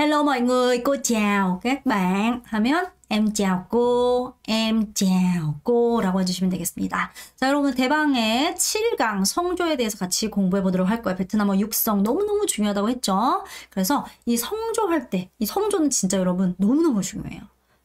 Hello mọi người, cô chào các bạn 하면 em chào cô 라고 해주시면 되겠습니다. 자, 여러분 대방의 7강 성조에 대해서 같이 공부해 보도록 할 거예요. 베트남어 육성 너무너무 중요하다고 했죠. 그래서 이 성조할 때, 이 성조는 진짜 여러분 너무너무 중요해요.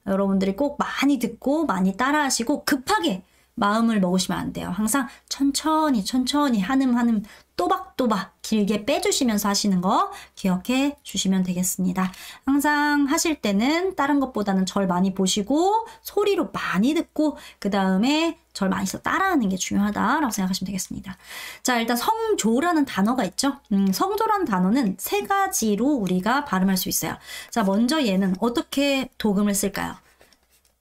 여러분들이 꼭 많이 듣고 많이 따라하시고 급하게 마음을 먹으시면 안 돼요. 항상 천천히 한음 또박또박 길게 빼주시면서 하시는 거 기억해 주시면 되겠습니다. 항상 하실 때는 다른 것보다는 절 많이 보시고 소리로 많이 듣고 그 다음에 절 많이 따라하는 게 중요하다라고 생각하시면 되겠습니다. 자, 일단 성조라는 단어가 있죠. 성조라는 단어는 세 가지로 우리가 발음할 수 있어요. 자, 먼저 얘는 어떻게 도금을 쓸까요?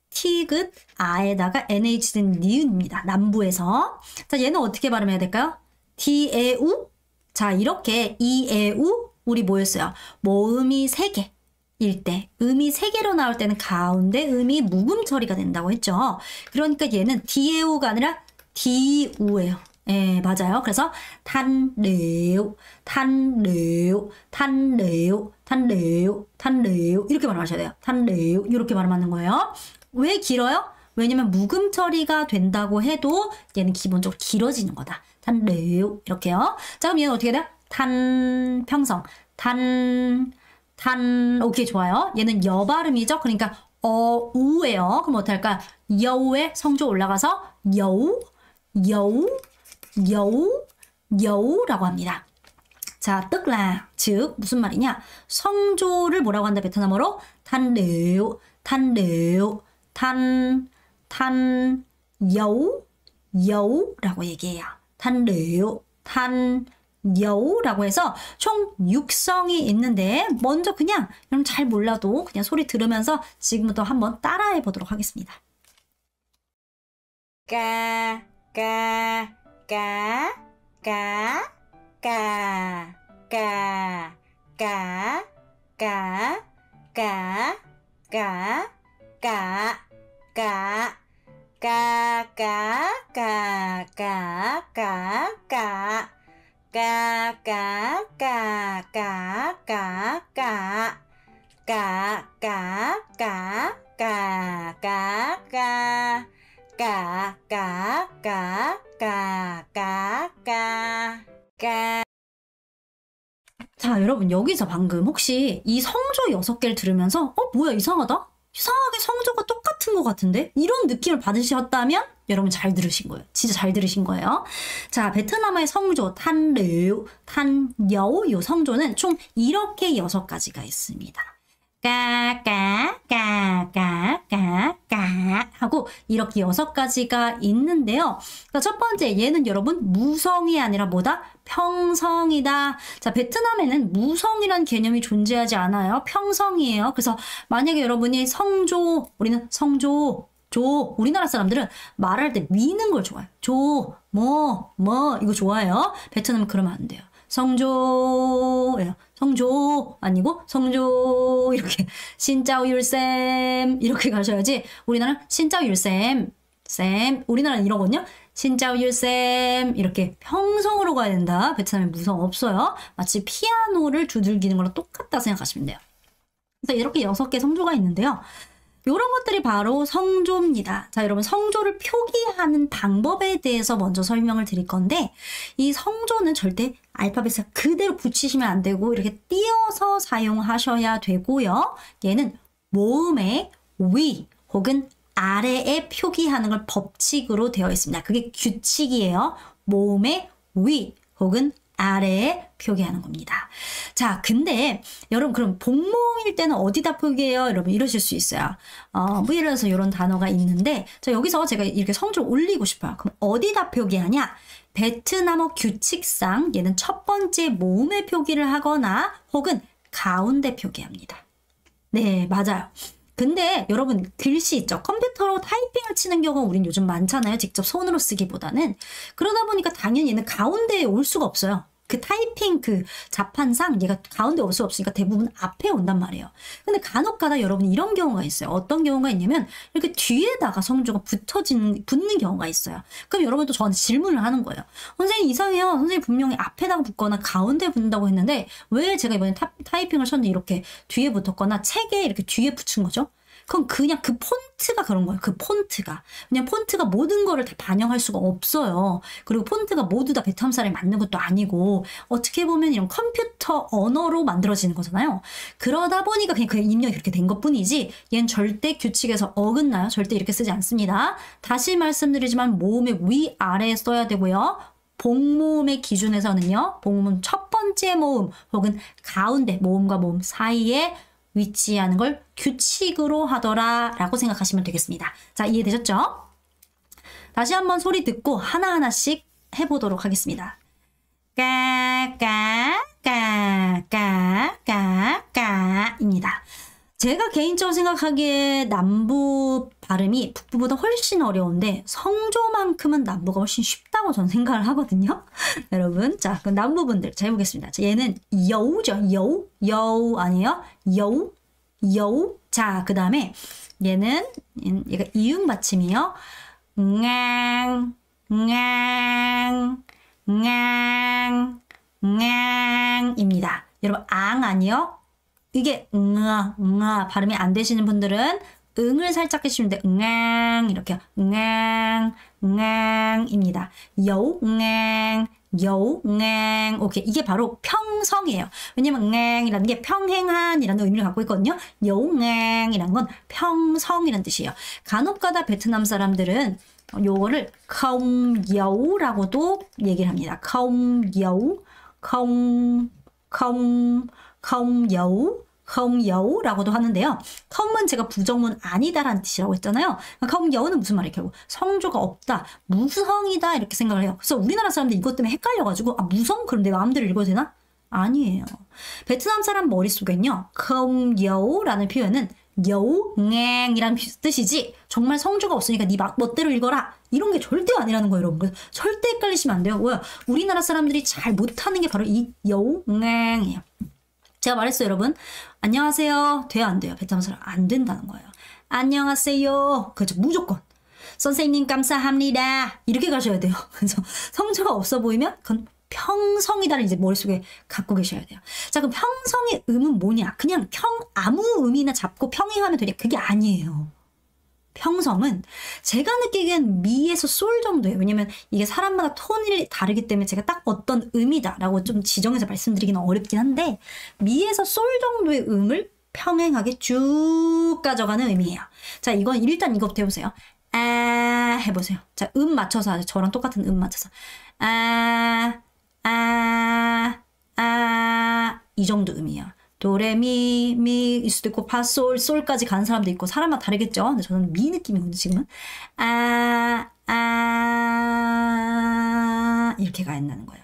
티귿 아에다가 NH는 니은입니다. 남부에서. 자, 얘는 어떻게 발음해야 될까요? 디에우. 자, 이렇게 이에우 우리 뭐였어요? 모음이 3개일 때, 음이 3개로 나올 때는 가운데 음이 묵음 처리가 된다고 했죠. 그러니까 얘는 디에우가 아니라 디우예요. 예, 맞아요. 그래서 탄레우 이렇게 발음하셔야 돼요. 탄레우 이렇게 발음하는 거예요. 왜 길어요? 왜냐면 묵음 처리가 된다고 해도 얘는 기본적으로 길어지는 거다. 탄레우 이렇게요. 자, 그럼 얘는 어떻게 돼요? 탄평성 오케이, 좋아요. 얘는 여 발음이죠. 그러니까 어우예요. 그럼 어떻게 할까? 여우에 성조 올라가서 여우라고 합니다. 자, tức là 즉 무슨 말이냐? 성조를 뭐라고 한다 베트남어로? 탄레우 여우라고 얘기해요. 탄레우 여우라고 해서 총 6성이 있는데 먼저 그냥 여러분 잘 몰라도 그냥 소리 들으면서 지금부터 한번 따라해 보도록 하겠습니다. 까 자, 여러분 여기서 방금 혹시 이 성조 6개를 들으면서 뭐야 이상하다? 이상하게 성조가 똑같은 것 같은데? 이런 느낌을 받으셨다면 여러분 잘 들으신 거예요. 진짜 잘 들으신 거예요. 자, 베트남어의 성조 탄르, 탄여우 요 성조는 총 이렇게 6가지가 있습니다. 하고 이렇게 6가지가 있는데요. 첫 번째 얘는 여러분 무성이 아니라 뭐다? 평성이다. 자, 베트남에는 무성이란 개념이 존재하지 않아요. 평성이에요. 그래서 만약에 여러분이 성조, 우리는 성조, 우리나라 사람들은 말할 때 미는 걸 좋아해요. 이거 좋아해요. 베트남은 그러면 안 돼요. 성조예요. 성조 아니고 성조 이렇게 신짜오율쌤 이렇게 가셔야지. 우리나라는 신짜오율쌤 우리나라는 이러거든요. 신짜오율쌤 이렇게 평성으로 가야 된다. 베트남에 무성 없어요. 마치 피아노를 두들기는 거랑 똑같다 생각하시면 돼요. 그래서 이렇게 6개 성조가 있는데요. 이런 것들이 바로 성조입니다. 자, 여러분 성조를 표기하는 방법에 대해서 먼저 설명을 드릴 건데 이 성조는 절대 알파벳을 그대로 붙이시면 안 되고 이렇게 띄어서 사용하셔야 되고요. 얘는 모음의 위 혹은 아래에 표기하는 걸 법칙으로 되어 있습니다. 그게 규칙이에요. 모음의 위 혹은 아래에 표기하는 겁니다. 자, 근데 여러분 그럼 복모음일 때는 어디다 표기해요? 여러분 이러실 수 있어요. 뭐 예를 들어서 이런 단어가 있는데 자, 여기서 제가 이렇게 성조를 올리고 싶어요. 그럼 어디다 표기하냐? 베트남어 규칙상 얘는 첫 번째 모음에 표기를 하거나 혹은 가운데 표기합니다. 네, 맞아요. 근데 여러분 글씨 있죠? 컴퓨터로 타이핑을 치는 경우가 우린 요즘 많잖아요. 직접 손으로 쓰기보다는. 그러다 보니까 당연히 얘는 가운데에 올 수가 없어요. 그 타이핑 그 자판상 얘가 가운데 올 수 없으니까 대부분 앞에 온단 말이에요. 근데 간혹가다 여러분 이런 경우가 있어요. 어떤 경우가 있냐면 이렇게 뒤에다가 성조가 붙는 경우가 있어요. 그럼 여러분도 저한테 질문을 하는 거예요. 선생님 이상해요. 선생님 분명히 앞에다가 붙거나 가운데 붙는다고 했는데 왜 제가 이번에 타이핑을 쳤는데 이렇게 뒤에 붙었거나 책에 이렇게 뒤에 붙인 거죠? 그건 그냥 그 폰트가 그런 거예요. 그 폰트가. 그냥 폰트가 모든 거를 다 반영할 수가 없어요. 그리고 폰트가 모두 다 베트남 사람이 만든 것도 아니고 어떻게 보면 이런 컴퓨터 언어로 만들어지는 거잖아요. 그러다 보니까 그냥 그 입력이 그렇게 된 것뿐이지 얘는 절대 규칙에서 어긋나요. 절대 이렇게 쓰지 않습니다. 다시 말씀드리지만 모음의 위아래에 써야 되고요. 복모음의 기준에서는요. 복모음 첫 번째 모음 혹은 가운데 모음과 모음 사이에 위치하는 걸 규칙으로 하더라 라고 생각하시면 되겠습니다. 자, 이해되셨죠? 다시 한번 소리 듣고 하나하나씩 해보도록 하겠습니다. 까까까까까까입니다. 제가 개인적으로 생각하기에 남부 발음이 북부보다 훨씬 어려운데 성조만큼은 남부가 훨씬 쉽다고 저는 생각을 하거든요. 여러분, 자, 그럼 남부분들 잘 해보겠습니다. 자, 얘는 여우죠. 여우 아니에요? 여우. 자, 그 다음에 얘가 이응 받침이요. 입니다. 여러분, 앙 아니요? 이게 발음이 안 되시는 분들은 응을 살짝 해주시면 돼요. 이렇게요. 입니다. 오케이. 이게 바로 평성이에요. 왜냐면 이라는 게 평행한이라는 의미를 갖고 있거든요. 이라는 건 평성이라는 뜻이에요. 간혹가다 베트남 사람들은 요거를 컴여우라고도 얘기를 합니다. 컴여우라고도 하는데요. 컴은 제가 부정문 아니다라는 뜻이라고 했잖아요. 컴여우는 무슨 말이에요? 결국 성조가 없다, 무성이다 이렇게 생각을 해요. 그래서 우리나라 사람들 이것 때문에 헷갈려가지고 무성? 그럼 내가 마음대로 읽어도 되나? 아니에요. 베트남 사람 머릿속엔요. 컴여우라는 표현은 여우이라는 뜻이지 정말 성조가 없으니까 네 멋대로 읽어라 이런 게 절대 아니라는 거예요, 여러분. 절대 헷갈리시면 안 돼요. 왜? 우리나라 사람들이 잘 못하는 게 바로 이 여우이에요. 제가 말했어요, 여러분. 안녕하세요. 돼요, 안 돼요? 베트남 사람 안 된다는 거예요. 안녕하세요. 그렇죠. 무조건. 선생님 감사합니다. 이렇게 가셔야 돼요. 그래서 성조가 없어 보이면 그건 평성이다를 이제 머릿속에 갖고 계셔야 돼요. 자, 그럼 평성의 음은 뭐냐? 그냥 아무 음이나 잡고 평행하면 되냐? 그게 아니에요. 평성은 제가 느끼기엔 미에서 솔 정도예요. 왜냐면 이게 사람마다 톤이 다르기 때문에 제가 딱 어떤 음이다라고 좀 지정해서 말씀드리기는 어렵긴 한데 미에서 솔 정도의 음을 평행하게 쭉 가져가는 의미예요. 자, 이건 일단 이거부터 해보세요. 해보세요. 자, 음 맞춰서 하세요. 저랑 똑같은 음 맞춰서 이 정도 음이에요. 도레미 미일 수도 있고 솔까지 가는 사람도 있고 사람마다 다르겠죠. 근데 저는 미 느낌이거든요. 지금은 이렇게 가야 한다는 거예요.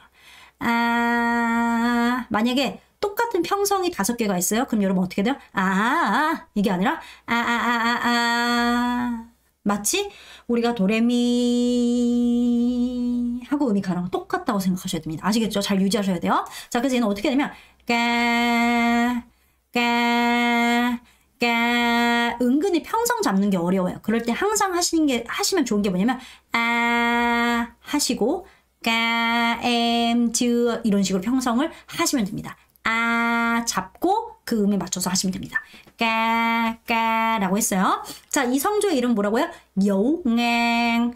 만약에 똑같은 평성이 5개가 있어요. 그럼 여러분 어떻게 돼요? 이게 아니라 마치 우리가 도레미 하고 음이 가랑 똑같다고 생각하셔야 됩니다. 아시겠죠? 잘 유지하셔야 돼요. 자, 그래서 얘는 어떻게 되면 은근히 평성 잡는 게 어려워요. 그럴 때 항상 하시면 좋은 게 뭐냐면 하시고 이런 식으로 평성을 하시면 됩니다. 잡고 그 음에 맞춰서 하시면 됩니다. 라고 했어요. 자, 이 성조의 이름 뭐라고요? 여우이에요.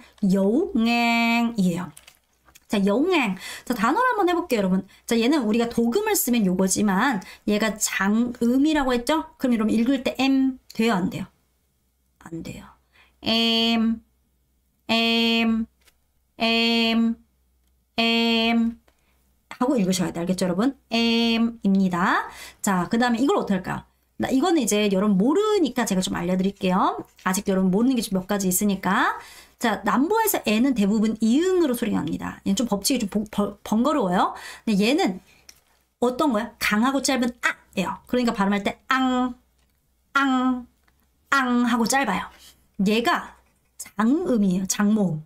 자, 여우앵. 자, 단어를 한번 해볼게요, 여러분. 자, 얘는 우리가 도금을 쓰면 요거지만 얘가 장음이라고 했죠? 그럼 여러분 읽을 때 돼요, 안 돼요? 안 돼요. 하고 읽으셔야 돼. 알겠죠, 여러분? 입니다. 자, 그 다음에 이걸 어떻게 할까요? 이거는 이제 여러분 모르니까 제가 좀 알려드릴게요. 아직 여러분 모르는 게 몇 가지 있으니까. 자, 남부에서 애는 대부분 이응으로 소리가 납니다. 얘는 좀 법칙이 좀 번거로워요. 근데 얘는 어떤 거야? 강하고 짧은 예요. 그러니까 발음할 때 앙 하고 짧아요. 얘가 장음이에요. 장모음.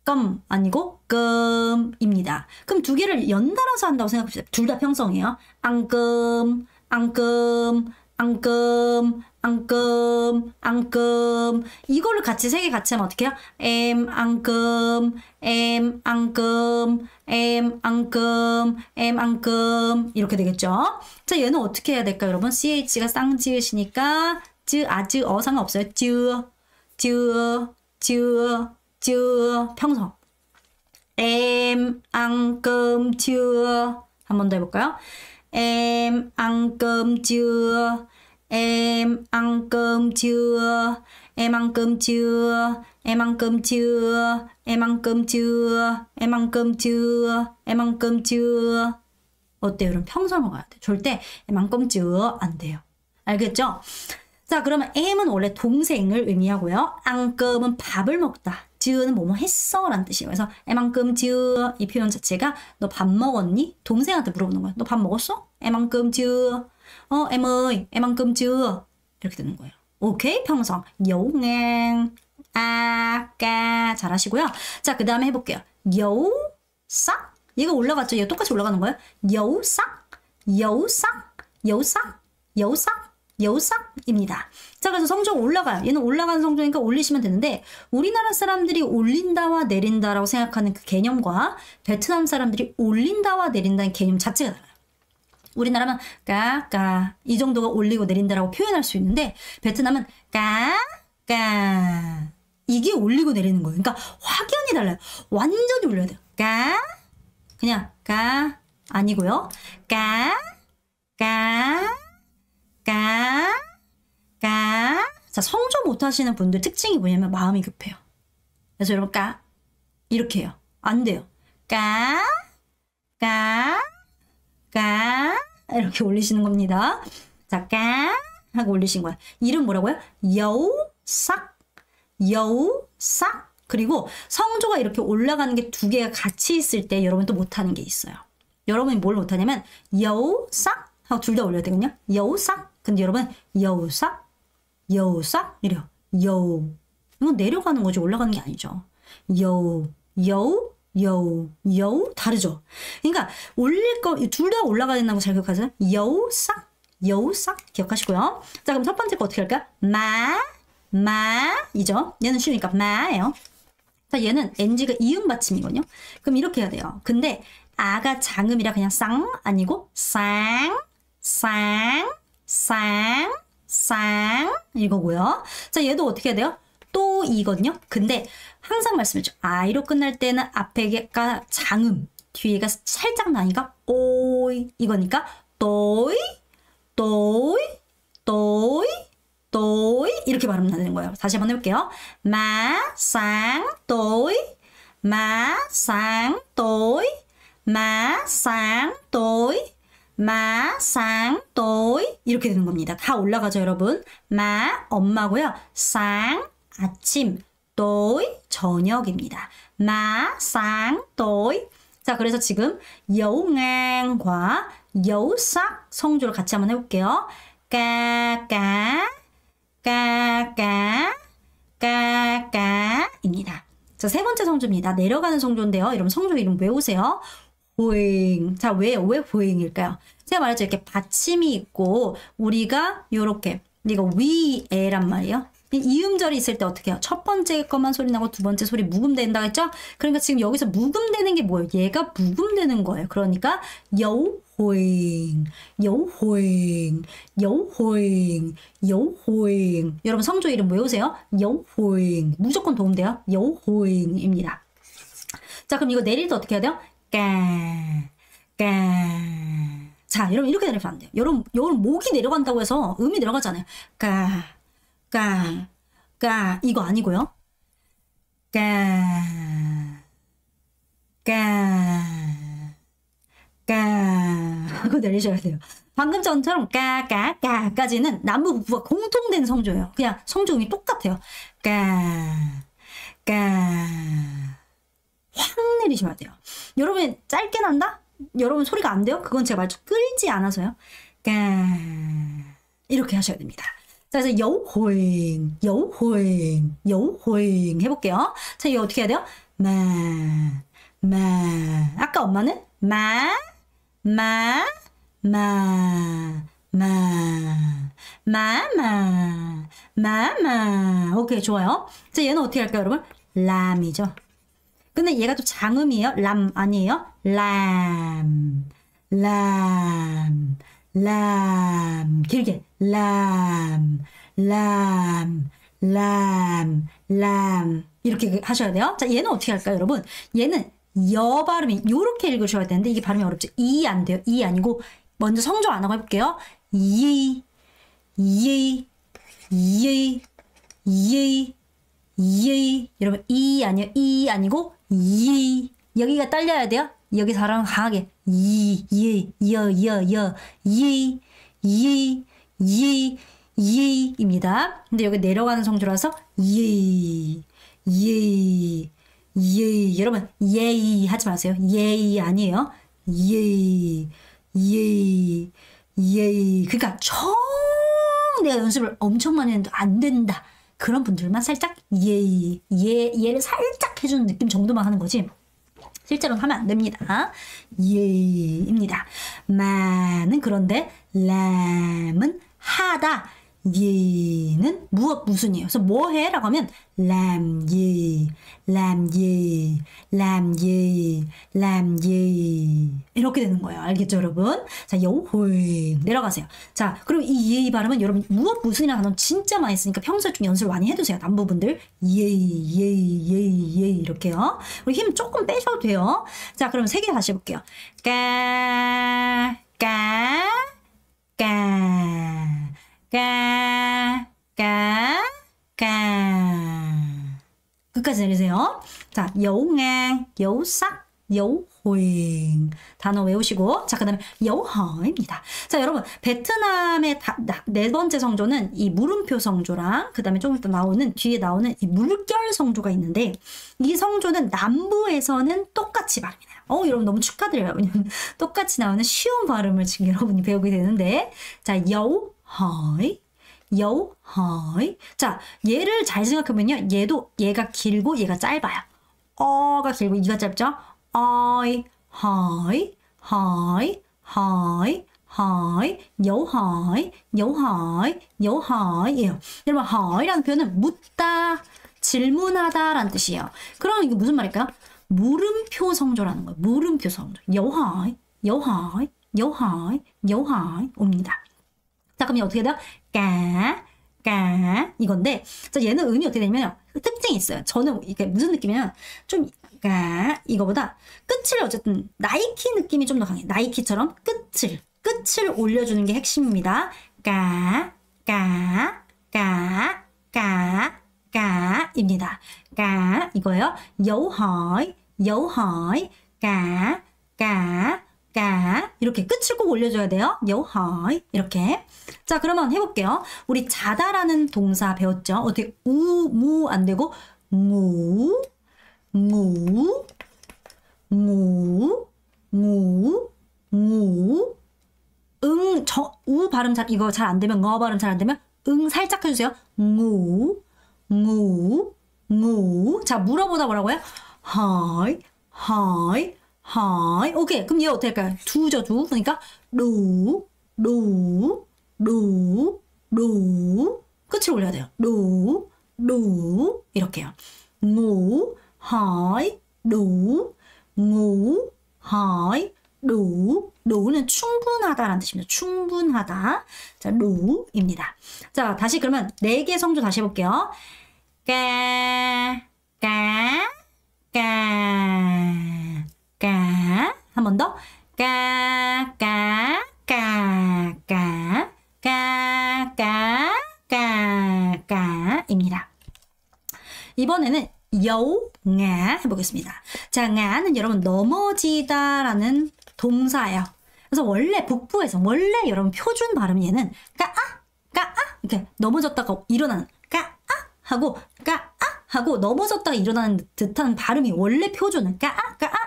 껌 아니고 끔입니다. 그럼 두 개를 연달아서 한다고 생각합시다. 둘 다 평성이에요. 앙끔, 앙끔, 앙끔, 앙끔, 앙끔. 이거를 같이 세 개 같이 하면 어떻게 해요? 엠, 앙끔, 엠, 앙끔, 엠, 앙끔, 엠, 앙끔. 이렇게 되겠죠? 자, 얘는 어떻게 해야 될까요, 여러분? CH가 쌍지읒이니까 즈, 어 상관없어요. 즈, 평성. 엠, 앙끔, 한 번 더 해볼까요? 엠, 앙끔, 엠, 앙끔, 에만큼, 에만큼, 에만큼, 에만큼, 어때요? 여러분 평성으로 가야 돼. 절대 에만큼, 안 돼요. 알겠죠? 자, 그러면 M은 원래 동생을 의미하고요. 앙끔은 밥을 먹다. 즈는 뭐뭐 했어 라는 뜻이에요. 그래서 에만큼 즈 이 표현 자체가 너 밥 먹었니? 동생한테 물어보는 거야. 너 밥 먹었어? 에만큼 즈 에머이 에만큼 즈 이렇게 되는 거예요. 오케이? 평성 여우냉 아까 잘하시고요. 자, 그 다음에 해볼게요. 여우싹 얘가 올라갔죠? 얘가 똑같이 올라가는 거예요. 여우싹 여우싹 여우싹 여우싹 여우싹입니다. 자, 그래서 성조가 올라가요. 얘는 올라가는 성조니까 올리시면 되는데 우리나라 사람들이 올린다와 내린다라고 생각하는 그 개념과 베트남 사람들이 올린다와 내린다는 개념 자체가 달라요. 우리나라는 까까 이 정도가 올리고 내린다라고 표현할 수 있는데 베트남은 까까 이게 올리고 내리는 거예요. 그러니까 확연히 달라요. 완전히 올려야 돼요. 까 그냥 까 아니고요. 까 자, 성조 못하시는 분들 특징이 뭐냐면 마음이 급해요. 그래서 여러분 까 이렇게 해요. 안 돼요. 까 이렇게 올리시는 겁니다. 자, 까 하고 올리신 거야. 이름 뭐라고요? 여우싹 그리고 성조가 이렇게 올라가는 게 두 개가 같이 있을 때 여러분 또 못하는 게 있어요. 여러분이 뭘 못하냐면 여우싹 하고 둘 다 올려야 되거든요. 여우싹 근데 여러분 여우싹 이래요. 여우 이건 내려가는 거지 올라가는 게 아니죠. 여우 다르죠. 그러니까 올릴 거 둘 다 올라가야 된다고 잘 기억하세요. 여우싹 기억하시고요. 자, 그럼 첫 번째 거 어떻게 할까요? 마이죠. 얘는 쉬우니까 마예요. 자, 얘는 NG가 이응 받침이거든요. 그럼 이렇게 해야 돼요. 근데 아가 장음이라 그냥 쌍 아니고 쌍 이거고요. 자, 얘도 어떻게 해야 돼요? 또 이거든요. 근데 항상 말씀드렸죠. 아이로 끝날 때는 앞에가 장음, 뒤에가 살짝 나니까 오이 이거니까 또이 이렇게 발음 나는 거예요. 다시 한번 해볼게요. 마쌍또이 이렇게 되는 겁니다. 다 올라가죠, 여러분. 마 엄마고요. 쌍 아침, 또이 저녁입니다. 마쌍또이. 자, 그래서 지금 여우랭과 여우싹 성조를 같이 한번 해볼게요. 까까입니다. 자, 세 번째 성조입니다. 내려가는 성조인데요. 여러분 성조 이름 외우세요. 호잉. 자, 왜 호잉일까요? 제가 말했죠. 이렇게 받침이 있고 우리가 요렇게 이거 위에란 말이에요. 이음절이 있을 때 어떻게 해요? 첫 번째 것만 소리 나고 두 번째 소리 묵음된다고 했죠? 그러니까 지금 여기서 묵음되는 게 뭐예요? 얘가 묵음되는 거예요. 그러니까 여호잉 여러분 성조 이름 외우세요. 여호잉 무조건 도움돼요. 여호잉입니다. 자, 그럼 이거 내릴 때 어떻게 해야 돼요? 자, 여러분 이렇게 내리면 안 돼요. 여러분 목이 내려간다고 해서 음이 내려가잖아요. 이거 아니고요. 하고 내리셔야 돼요. 방금 전처럼 까까까까지는 남부 북부가 공통된 성조예요. 그냥 성조 음이 똑같아요. 확 내리셔야 돼요. 여러분 짧게 난다? 여러분 소리가 안 돼요? 그건 제가 말좀 끌지 않아서요. 이렇게 하셔야 됩니다. 자, 그래서 여호잉 해볼게요. 자, 이거 어떻게 해야 돼요? 마, 마. 아까 엄마는 마, 마, 마, 마, 마마, 마마. 오케이, 좋아요. 자, 얘는 어떻게 할까요, 여러분? 람이죠. 근데 얘가 또 장음이에요. 람 아니에요? 람, 람, 람. 길게. 람, 람, 람, 람. 이렇게 하셔야 돼요. 자, 얘는 어떻게 할까요, 여러분? 얘는 여 발음이 요렇게 읽으셔야 되는데 이게 발음이 어렵죠. 이 안 돼요. 이 아니고 먼저 성조 안 하고 해볼게요. 예, 예, 예, 예, 예. 여러분 이 아니에요. 이 아니고 예. 여기가 딸려야 돼요. 여기 사람 강하게 예, 예, 여, 예, 예, 예, 예입니다. 근데 여기 내려가는 성조라서 예, 예, 예. 여러분 예이 하지 마세요. 예이 아니에요. 예, 예, 예. 그러니까 내가 연습을 엄청 많이 했는데 안 된다. 그런 분들만 살짝 얘를 살짝 해주는 느낌 정도만 하는 거지. 실제로는 하면 안 됩니다. 예입니다. 마는 그런데 람은 하다. 예는 무엇이에요. 그래서 뭐 해? 라고 하면 람예, 람예, 람예, 람예 이렇게 되는 거예요. 알겠죠, 여러분? 자, 여호잉 내려가세요. 자, 그럼 이 예의 발음은 여러분 무엇이라는 단어 진짜 많이 쓰니까 평소에 좀 연습을 많이 해두세요. 남부분들 예의, 예의, 예의, 예의 이렇게요. 우리 힘 조금 빼셔도 돼요. 자, 그럼 세 개 다시 해볼게요. 까, 끝까지 내리세요. 자, 여우강, 여우싹, 여우호잉 단어 외우시고 자, 그 다음에 여우허입니다. 자, 여러분 베트남의 네 번째 성조는 이 물음표 성조랑 그 다음에 좀 이따 나오는 뒤에 나오는 이 물결 성조가 있는데 이 성조는 남부에서는 똑같이 발음이 나요. 여러분 너무 축하드려요. 왜냐면 똑같이 나오는 쉬운 발음을 지금 여러분이 배우게 되는데 자, 여우허이 여우허이. 자, 얘를 잘 생각하면요. 얘가 길고 얘가 짧아요. 어가 길고 이가 짧죠? 어이, 허이, 허이, 허이, 허이, 여우허이, 여우허이, 여우허이예요. 여러분, 허이라는 표현은 묻다, 질문하다 라는 뜻이에요. 그럼 이게 무슨 말일까요? 물음표 성조라는 거예요. 물음표 성조. 여우허이, 여우허이, 여우허이, 여우허이 옵니다. 자, 그럼 어떻게 돼요? 까 이건데, 자, 얘는 음이 어떻게 되냐면 특징이 있어요. 저는 이게 무슨 느낌이냐면 좀 이거보다 끝을 어쨌든 나이키 느낌이 좀 더 강해요. 나이키처럼 끝을 올려주는 게 핵심입니다. 까입니다. 까 이거예요. 여우허이, 여우허이, 까 이렇게 끝을 꼭 올려줘야 돼요. 여우허이 이렇게. 자, 그러면 해볼게요. 우리 자다라는 동사 배웠죠? 어떻게 무 안 되고 무 우 발음 이거 잘 안 되면 발음 잘 안 되면 살짝 해주세요. 자, 물어보다 뭐라고요? 하이. 오케이. 그럼 얘 어떻게 할까요? 두죠, 두. 그러니까 루. 끝을 올려야 돼요. 루. 이렇게요. 하이, 하이, 루는 충분하다라는 뜻입니다. 충분하다. 자, 루입니다. 자, 다시 그러면 4개 성조 다시 해볼게요. 한 번 더. 입니다. 이번에는 여우nga 해보겠습니다. 자, nga는 여러분 넘어지다라는 동사예요. 그래서 원래 북부에서 여러분 표준 발음 얘는 까아 이렇게 넘어졌다가 일어나는 하고 넘어졌다가 일어나는 듯한 발음이 원래 표준은 까아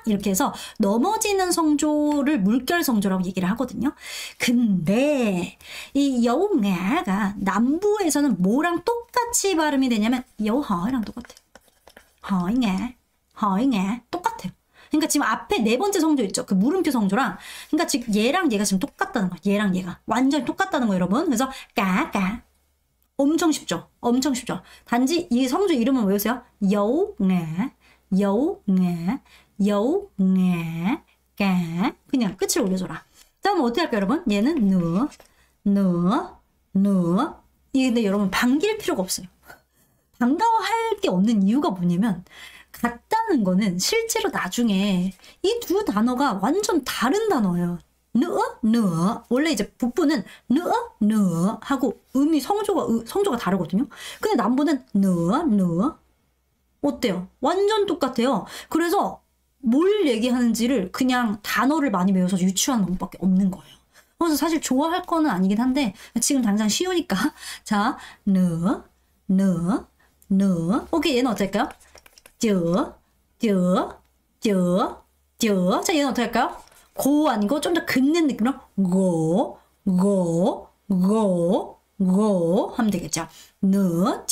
이렇게 해서 넘어지는 성조를 물결 성조라고 얘기를 하거든요. 근데 이 여우nga가 남부에서는 뭐랑 똑같이 발음이 되냐면 여우허이랑 똑같아요. 허잉아, hỏi ngã 똑같아요. 그러니까 지금 앞에 네 번째 성조 있죠. 그 물음표 성조랑. 그러니까 지금 얘랑 얘가 지금 똑같다는 거예요. 얘랑 얘가. 완전히 똑같다는 거예요, 여러분. 그래서 까. 엄청 쉽죠? 엄청 쉽죠? 단지 이 성조 이름은 외우세요. 여우ngã, 여우ngã, 여우ngã, 까. 그냥 끝을 올려줘라. 다음 어떻게 할까요, 여러분? 얘는 느. 이게 근데 여러분 반길 필요가 없어요. 반가워할 게 없는 이유가 뭐냐면 같다는 거는 실제로 나중에 이 두 단어가 완전 다른 단어예요. 느. 원래 이제 북부는 느 하고 성조가 다르거든요. 근데 남부는 느. 어때요? 완전 똑같아요. 그래서 뭘 얘기하는지를 그냥 단어를 많이 외워서 유추하는 방법밖에 없는 거예요. 그래서 사실 좋아할 거는 아니긴 한데 지금 당장 쉬우니까 자, 느. 오케이, 얘는 어떨까요? 저. 자, 얘는 어떻게 할까요? 고 아니고 좀 더 긁는 느낌으로 고 하면 되겠죠. 느,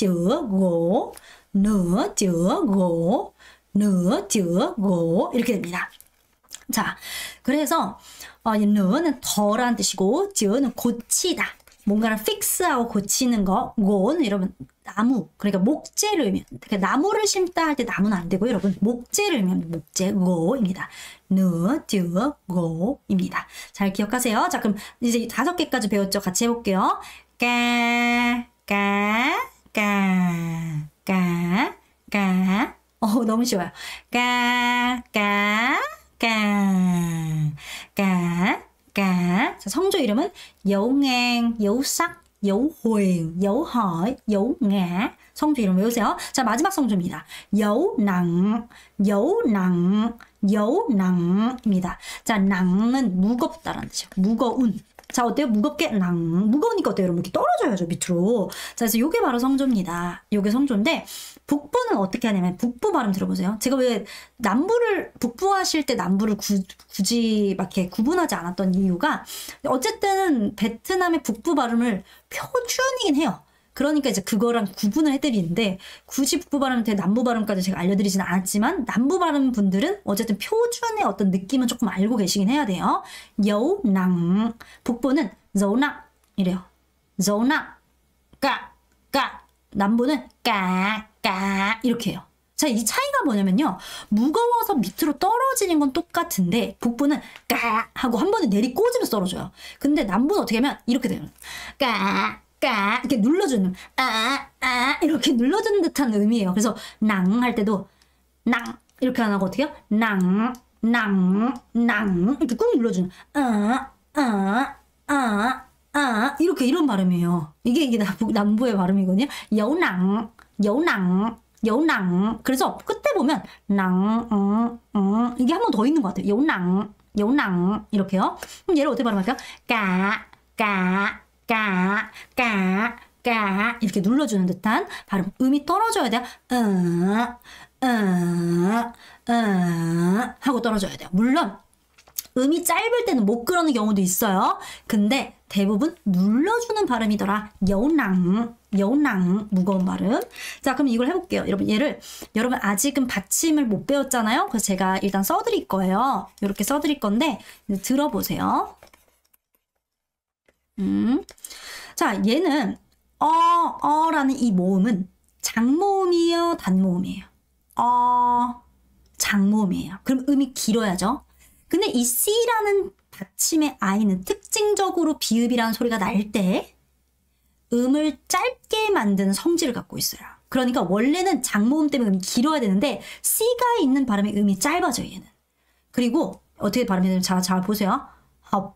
고 이렇게 됩니다. 자, 그래서 느는 덜한 뜻이고 즈는 고치다. 뭔가를 픽스하고 고치는 거. 고는 여러분 나무, 그러니까 목재를 의미해요. 그러니까 나무를 심다 할 때 나무는 안 되고 여러분 목재를 의미하는 목재, 고입니다. 느, 고입니다. 잘 기억하세요. 자, 그럼 이제 5개까지 배웠죠. 같이 해볼게요. 까. 너무 쉬워요. 자, 성조 이름은 여우ngang, 여우삭, 여우huyền, 여우hỏi, 여우ngã. 성조 이름 외우세요. 자, 마지막 성조입니다. 여우낭입니다. 자, 낭은 무겁다라는 뜻이에요. 무거운. 자, 어때요? 무겁게 무거우니까 어때요? 여러분 이렇게 떨어져야죠, 밑으로. 자, 그래서 요게 바로 성조입니다. 요게 성조인데 북부는 어떻게 하냐면 북부 발음 들어보세요. 제가 왜 북부 하실 때 남부를 굳이 막 이렇게 구분하지 않았던 이유가 어쨌든 베트남의 북부 발음을 표준이긴 해요. 그러니까 이제 그거랑 구분을 해드리는데 굳이 북부 발음 때 남부 발음까지 제가 알려드리지는 않았지만 남부 발음 분들은 어쨌든 표준의 어떤 느낌은 조금 알고 계시긴 해야 돼요. 여우낭. 북부는 저우낭 이래요. 저우낭. 까. 남부는 까 이렇게 해요. 자, 이 차이가 뭐냐면요. 무거워서 밑으로 떨어지는 건 똑같은데 북부는 까 하고 한 번에 내리꽂으면서 떨어져요. 근데 남부는 어떻게 하면 이렇게 돼요. 까 이렇게 눌러주는 이렇게 눌러주는 듯한 의미예요. 그래서 낭 할 때도 낭 이렇게 안 하고 어떻게 해요? 낭 이렇게 꾹 눌러주는 이렇게 이런 발음이에요. 이게 남부의 발음이거든요. 여우낭. 그래서 끝에 보면 이게 한 번 더 있는 것 같아요. 여우낭 이렇게요. 그럼 얘를 어떻게 발음할까요? 까 이렇게 눌러주는 듯한 발음. 음이 떨어져야 돼요. 하고 떨어져야 돼요. 물론 음이 짧을 때는 못 그러는 경우도 있어요. 근데 대부분 눌러주는 발음이더라. 여우낭 무거운 발음. 자, 그럼 이걸 해볼게요. 여러분 아직은 받침을 못 배웠잖아요. 그래서 제가 일단 써드릴 거예요. 이렇게 써드릴 건데 들어보세요. 자, 얘는 라는 이 모음은 장모음이에요, 단모음이에요? 장모음이에요. 그럼 음이 길어야죠. 근데 이 C라는 받침의 I는 특징적으로 비읍이라는 소리가 날 때 음을 짧게 만드는 성질을 갖고 있어요. 그러니까 원래는 장모음 때문에 음이 길어야 되는데 C가 있는 발음의 음이 짧아져요, 얘는. 그리고 어떻게 발음해야 되는지 잘 보세요. 헙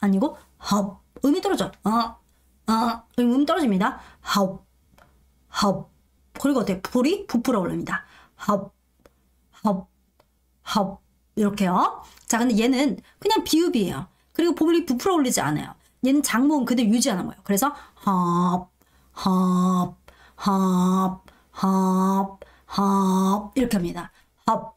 아니고 헙. 음이 떨어져. 음이 떨어집니다. 헙. 그리고 어때요? 볼이 부풀어 올립니다. 헙. 이렇게요. 자, 근데 얘는 그냥 비읍이에요. 그리고 볼이 부풀어 올리지 않아요. 얘는 장모음 그대로 유지하는 거예요. 그래서 헙 이렇게 합니다. 헙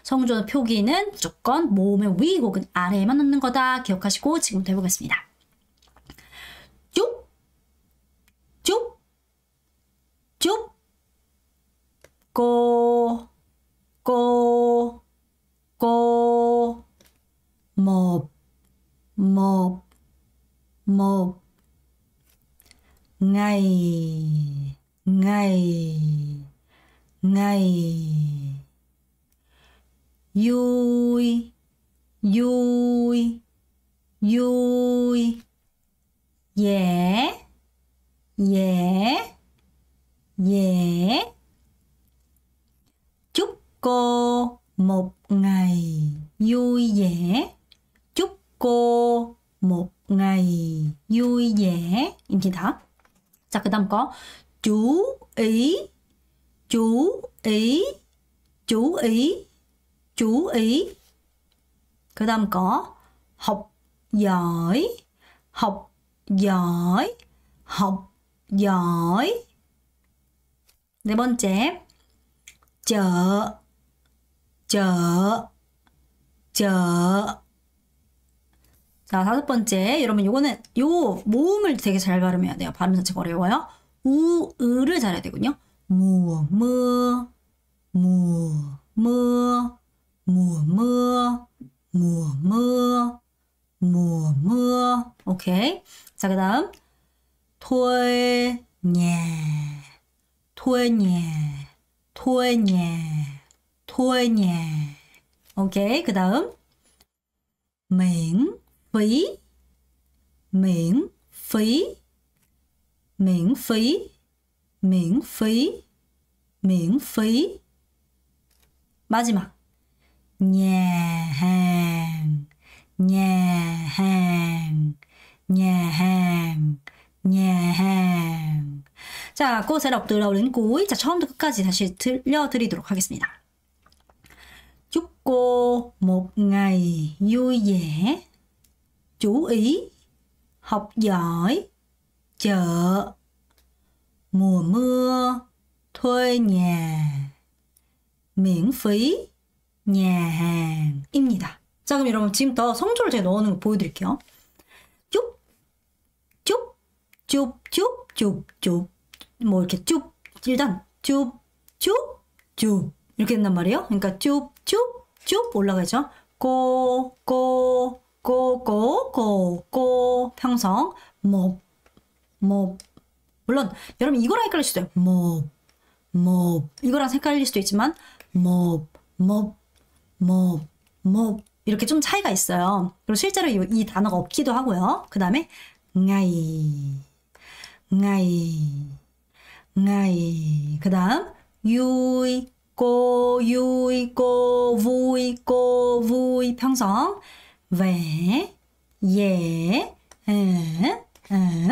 성조 표기는 무조건 모음의 위 혹은 아래에만 넣는 거다. 기억하시고 지금부터 해보겠습니다. 쭉, 쭉, 쭉, 꼬, 꼬, 꼬, 몹, 몹, 몹, ngày, ngày, ngày, vui, vui, vui, dễ, dễ, dễ. Chúc cô một ngày vui vẻ. Chúc cô một ngày vui vẻ.입니다. 자, 그 다음 거. chú ý, chú ý, chú ý, chú ý. 그 다음 거. học giỏi, học giỏi, học giỏi. 네 번째. chợ, chợ, chợ. 자, 다섯 번째. 여러분, 요거는, 요 모음을 되게 잘 발음해야 돼요. 발음 자체가 어려워요. 우, 으를 잘해야 되거든요. mùa mưa, mùa mưa, mùa mưa, mùa mưa, mùa mưa. 오케이. 자, 그 다음. thuê nhà, thuê nhà, thuê nhà, thuê nhà. 오케이. 그 다음. miễn phí, miễn phí, miễn phí, miễn phí, miễn phí. 마지막. nhà hàng, nhà hàng, nhà hàng, nhà hàng. 자, cô sẽ đọc từ đầu đến cuối. 자, 처음부터 끝까지 다시 들려드리도록 하겠습니다. Chúc cô một ngày vui vẻ. Chú ý, học giỏi, chợ, mùa mưa, thuê nhà, miễn phí, nhà hàng.입니다. 자, 그럼 여러분 지금부터 성조를 제가 넣어놓은 거 보여드릴게요. 쭉, 쭉, 쭉, 쭉, 쭉, 쭉. 뭐 이렇게 쭉, 일단 쭉, 쭉, 쭉 이렇게 된단 말이에요. 그러니까 쭉, 쭉, 쭉 올라가죠. 꼬, 꼬, 꼬, 꼬, 꼬, 꼬. 평성. 몹, 몹. 물론 여러분 이거랑 헷갈릴 수도 있어요. 몹, 몹. 이거랑 헷갈릴 수도 있지만 몹, 몹, 몹, 몹. 이렇게 좀 차이가 있어요. 그리고 실제로 이 단어가 없기도 하고요. 그 다음에 ngày, ngày, ngày. 그 다음 vui, cô, vui, cô, vui, cô, vui. 평성. vẻ, 예,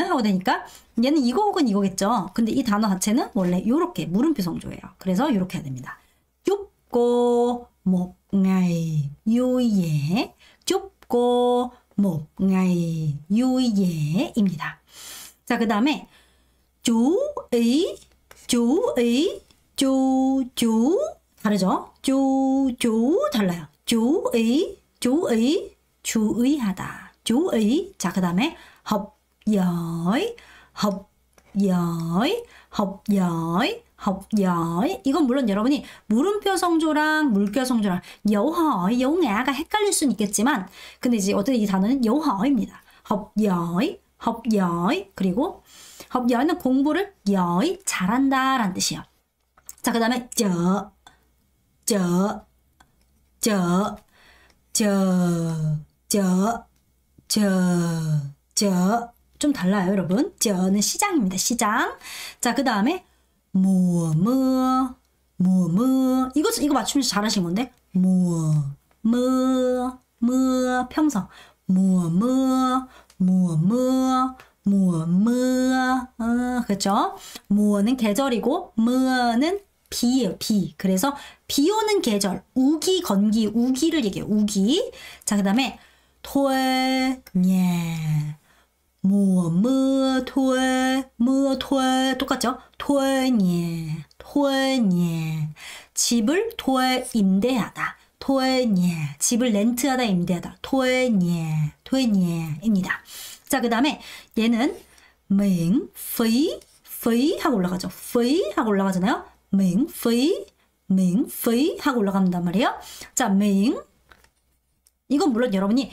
하고 되니까 얘는 이거 혹은 이거겠죠. 근데 이 단어 자체는 원래 요렇게 물음표 성조예요. 그래서 요렇게 해야 됩니다. chúc cô một ngày vui vẻ. chúc cô một ngày vui vẻ.입니다. 자, 그 다음에 chú ý, chú ý, chú 다르죠? chú 달라요. chú ý, chú ý, 주의하다. 주의. 자, 그 다음에 học giỏi, học giỏi, học giỏi, học giỏi. 이건 물론 여러분이 물음표 성조랑 물결 성조랑 여허, 여우야가 헷갈릴 수는 있겠지만 근데 이제 어떤 이 단어는 여허입니다. học giỏi, học giỏi. 그리고 học giỏi 는 공부를 giỏi, 잘한다 라는 뜻이에요. 자, 그 다음에 저, 좀 달라요, 여러분. 저는 시장입니다. 시장. 자, 그 다음에 mùa mưa, mùa mưa. 이거 맞추면 잘하신 건데. mùa mưa, mưa 평성. mùa mưa, mùa mưa, mùa mưa. 그렇죠? mu어는 계절이고 mu어는 비예요, 비. 그래서 비 오는 계절, 우기, 건기, 우기를 얘기해요. 우기. 자, 그 다음에 thuê nhà, mùa mưa thuê, mưa thuê 똑같죠? thuê nhà, thuê nhà. 집을 thuê 임대하다. 토에 집을 렌트하다 임대하다 토에 입니다. 자, 그 다음에 얘는 맹피 하고 올라가죠. 피 하고 올라가잖아요. 맹피 하고 올라간단 말이에요. 자, 맹 이건 물론 여러분이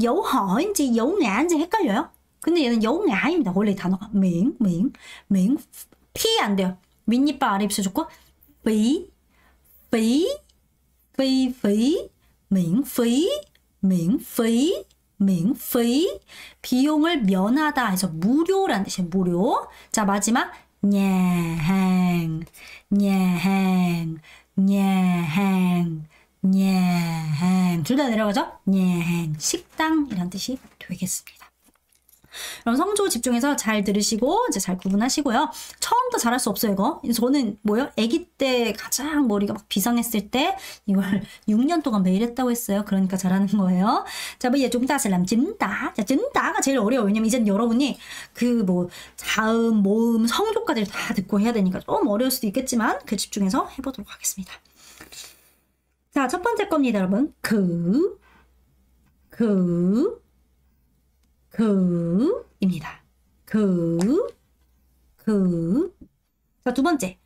여허인지 여우냐인지 헷갈려요. 근데 얘는 여우냐입니다. 원래 이 단어가 맹 피 안 돼요. 밑니빠 아래 입술 좋고 피 맹피 비용을 면하다 해서 무료라는 뜻이에요. 무료. 자, 마지막 냐행 둘 다 내려가죠? 냐행 식당이라는 뜻이 되겠습니다. 그럼 성조 집중해서 잘 들으시고 이제 잘 구분하시고요. 처음부터 잘할 수 없어요, 이거. 저는 뭐요? 아기 때 가장 머리가 막 비상했을 때 이걸 6년 동안 매일 했다고 했어요. 그러니까 잘하는 거예요. 자, bây giờ chúng ta sẽ làm 진다. 자, 진다가 제일 어려워요. 왜냐면 이제는 여러분이 그 뭐 자음, 모음, 성조까지 다 듣고 해야 되니까 좀 어려울 수도 있겠지만 그 집중해서 해보도록 하겠습니다. 자, 첫 번째 겁니다, 여러분. 입니다. 자, 두 번째.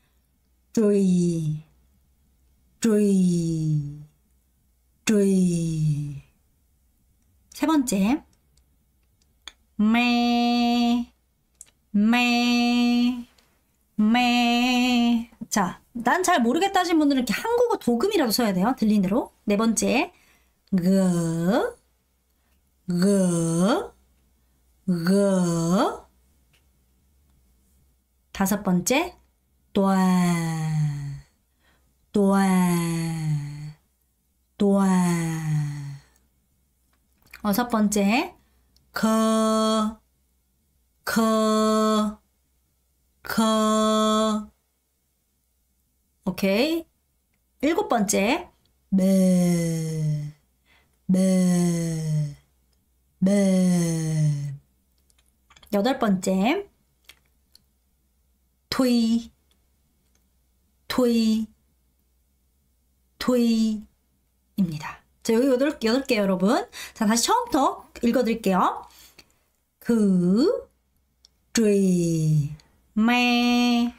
追. 세 번째. 매. 자, 난 잘 모르겠다 하신 분들은 이렇게 한국어 도금이라도 써야 돼요. 들린 대로. 네 번째. 다섯 번째, 여섯 번째, 오케이. 일곱 번째, 여덟 번째, 토이입니다. 자, 여기 여덟 개 여러분. 자, 다시 처음부터 읽어드릴게요.追 매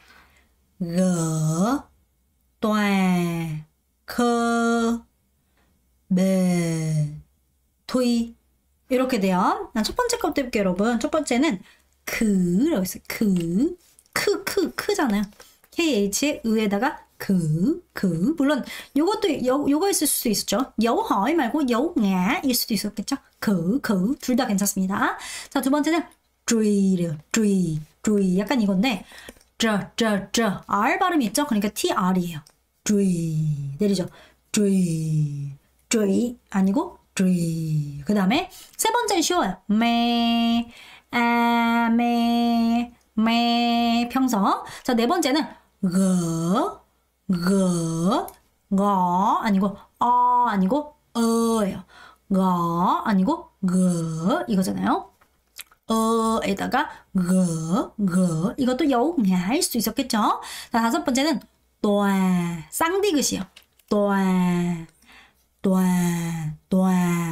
토이 이렇게 돼요. 첫 번째 것부터 해볼게요, 여러분. 첫 번째는 라고 있어요. 크잖아요. KH에 의에다가 물론 요것도 요거 있을 수도 있었죠. 여우허이 말고 여우냐일 수도 있었겠죠. 둘 다 괜찮습니다. 자, 두 번째는追 약간 이건데 R 발음이 있죠. 그러니까 TR이에요. 내리죠.追 아니고 그 다음에 세 번째는 쉬워요. 매 평서. 자, 네 번째는 아니고 아니고 예요. 아니고 이거잖아요. 에다가 이것도 여우냐일 수도 있었겠죠. 자, 다섯 번째는 쌍디귿이요.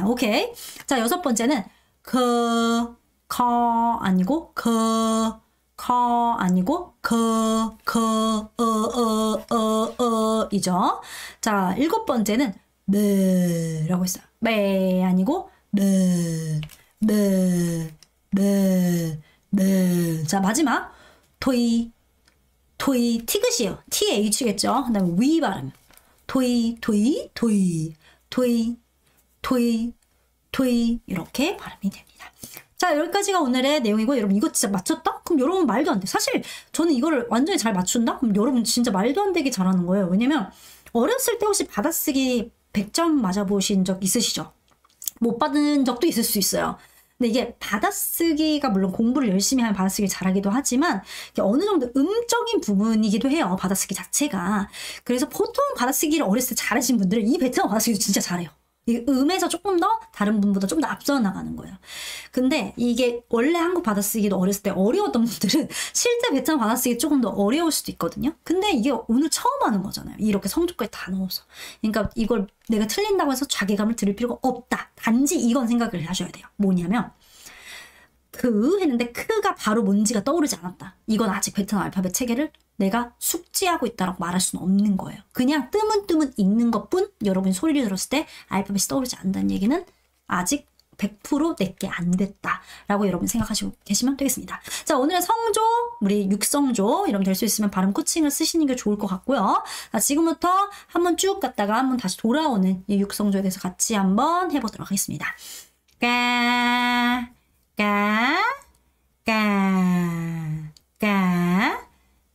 오케이. 자, 여섯 번째는 아니고 아니고 이죠. 자, 일곱 번째는 라고 했어요. 매 아니고 자, 마지막 토이 티귿이에요. TH겠죠. 그다음에 위 발음. 토이 이렇게 발음이 됩니다. 자, 여기까지가 오늘의 내용이고, 여러분 이거 진짜 맞췄다? 그럼 여러분 말도 안 돼. 사실 저는 이거를 완전히 잘 맞춘다? 그럼 여러분 진짜 말도 안 되게 잘하는 거예요. 왜냐면 어렸을 때 혹시 받아쓰기 100점 맞아보신 적 있으시죠? 못 받은 적도 있을 수 있어요. 근데 이게 받아쓰기가 물론 공부를 열심히 하면 받아쓰기를 잘하기도 하지만 이게 어느 정도 음적인 부분이기도 해요. 받아쓰기 자체가. 그래서 보통 받아쓰기를 어렸을 때 잘하신 분들은 이 베트남 받아쓰기도 진짜 잘해요. 이 음에서 조금 더 다른 분보다 좀 더 앞서 나가는 거예요. 근데 이게 원래 한국 받아쓰기도 어렸을 때 어려웠던 분들은 실제 베트남 받아쓰기 조금 더 어려울 수도 있거든요. 근데 이게 오늘 처음 하는 거잖아요. 이렇게 성조까지 다 넣어서. 그러니까 이걸 내가 틀린다고 해서 자괴감을 들일 필요가 없다. 단지 이건 생각을 하셔야 돼요. 뭐냐면 그 했는데 크가 바로 뭔지가 떠오르지 않았다. 이건 아직 베트남 알파벳 체계를 내가 숙지하고 있다라고 말할 수는 없는 거예요. 그냥 뜨문뜨문 읽는 것뿐 여러분이 소리를 들었을 때 알파벳이 떠오르지 않는다는 얘기는 아직 100% 내게 안 됐다라고 여러분 생각하시고 계시면 되겠습니다. 자, 오늘의 성조, 우리 육성조 여러분 될 수 있으면 발음 코칭을 쓰시는 게 좋을 것 같고요. 자, 지금부터 한번 쭉 갔다가 한번 다시 돌아오는 이 육성조에 대해서 같이 한번 해보도록 하겠습니다. 까, 까, 까, 까,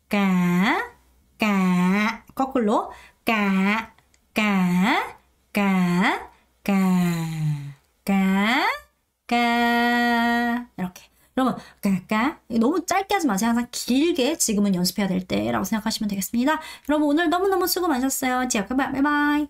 까, 까, 거꾸로 까, 까, 까, 까, 까, 이렇게. 여러분, 까까. 너무 짧게 하지 마세요. 항상 길게 지금은 연습해야 될 때라고 생각하시면 되겠습니다. 여러분, 오늘 너무너무 수고 많으셨어요. 지아까 바이바이.